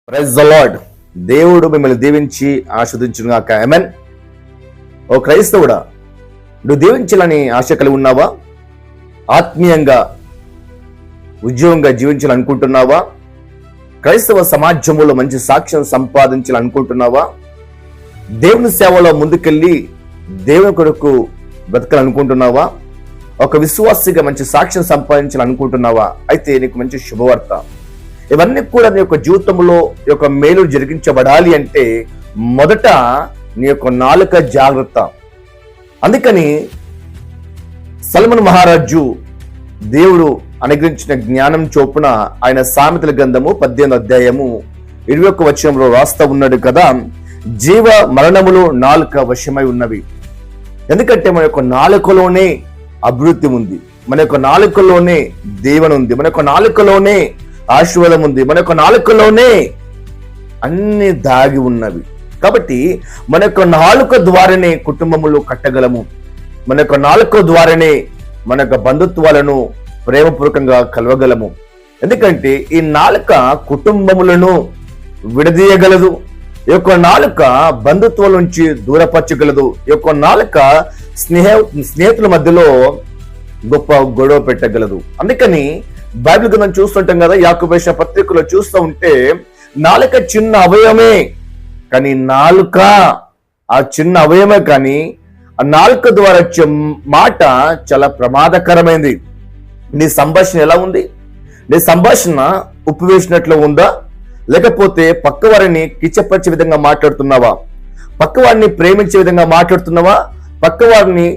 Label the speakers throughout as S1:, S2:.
S1: Praise the lord. దేవుడు మిమ్మల్ని దీవించి ఆస్వాదించును గాక. ఆమేన్. ఓ క్రైస్తవుడా, నువ్వు దీవించాలని ఆశ కలిగి ఉన్నావా? ఆత్మీయంగా ఉద్యోగంగా జీవించాలనుకుంటున్నావా? క్రైస్తవ సమాజంలో మంచి సాక్ష్యం సంపాదించాలనుకుంటున్నావా? దేవుని సేవలో ముందుకెళ్ళి దేవుని కొరకు బ్రతకాలనుకుంటున్నావా? ఒక విశ్వాసిగా మంచి సాక్ష్యం సంపాదించాలనుకుంటున్నావా? అయితే నీకు మంచి శుభవార్త. ఇవన్నీ కూడా నీ యొక్క జీవితంలో యొక్క మేలు జరిగించబడాలి అంటే మొదట నీ యొక్క నాలుక జాగ్రత్త. అందుకని సల్మన్ మహారాజు దేవుడు అనుగ్రహించిన జ్ఞానం చొప్పున ఆయన సామెతల గ్రంథము 18వ అధ్యాయము 21వ వచనంలో రాస్తా ఉన్నాడు కదా, జీవ మరణములు నాలుక వశమై ఉన్నవి. ఎందుకంటే మన యొక్క నాలుకలోనే అభివృద్ధి ఉంది, మన యొక్క నాలుకలోనే దీవెన ఉంది, మన యొక్క నాలుకలోనే ఆశీర్వాదం ఉంది, మన యొక్క నాలుకలోనే అన్ని దాగి ఉన్నవి. కాబట్టి మన యొక్క నాలుక ద్వారానే కుటుంబములు కట్టగలము, మన యొక్క నాలుక ద్వారానే మన యొక్క బంధుత్వాలను ప్రేమపూర్వకంగా కలవగలము. ఎందుకంటే ఈ నాలుక కుటుంబములను విడదీయగలదు, ఈ యొక్క నాలుక బంధుత్వాల నుంచి దూరపరచగలదు, ఈ యొక్క నాలుక స్నేహితుల మధ్యలో గొప్ప గొడవ పెట్టగలదు. అందుకని బైబిల్ గ్రంథం చూస్తుంటాం కదా, యాకోబు రాసిన పత్రికలో చూస్తూ ఉంటే నాలుక చిన్న అవయవమే కానీ నాలుక ఆ చిన్న అవయవమే కానీ ఆ నాలుక ద్వారా వచ్చే మాట చాలా ప్రమాదకరమైంది. నీ సంభాషణ ఎలా ఉంది? నీ సంభాషణ ఉప్పు వేసినట్లు ఉందా? లేకపోతే పక్కవారిని కిచ్చపరిచే విధంగా మాట్లాడుతున్నావా? పక్కవారిని ప్రేమించే విధంగా మాట్లాడుతున్నావా? పక్కవారిని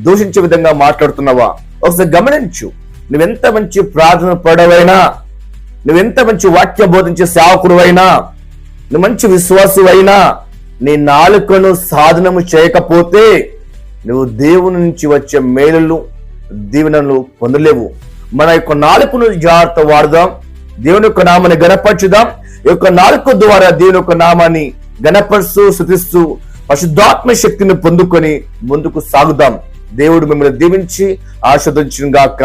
S1: దూషించే విధంగా మాట్లాడుతున్నావా? ఒకసారి గమనించు. నువ్వెంత మంచి ప్రార్థన పడవైనా, నువ్వెంత మంచి వాక్య బోధించే సేవకుడు అయినా, నువ్వు మంచి విశ్వాసువైనా, నీ నాలుకను సాధనము చేయకపోతే నువ్వు దేవుని నుంచి వచ్చే మేలులు దీవెనలు పొందలేవు. మన యొక్క నాలుకను జాగ్రత్త వాడదాం, దేవుని యొక్క నామాన్ని గణపరచుదాం. ఈ యొక్క నాలుక ద్వారా దేవుని యొక్క నామాన్ని గణపరుస్తూ స్తుతిస్తూ పరిశుద్ధాత్మ శక్తిని పొందుకొని ముందుకు సాగుదాం. దేవుడు మిమ్మల్ని దీవించి ఆశీర్వదించును గాక.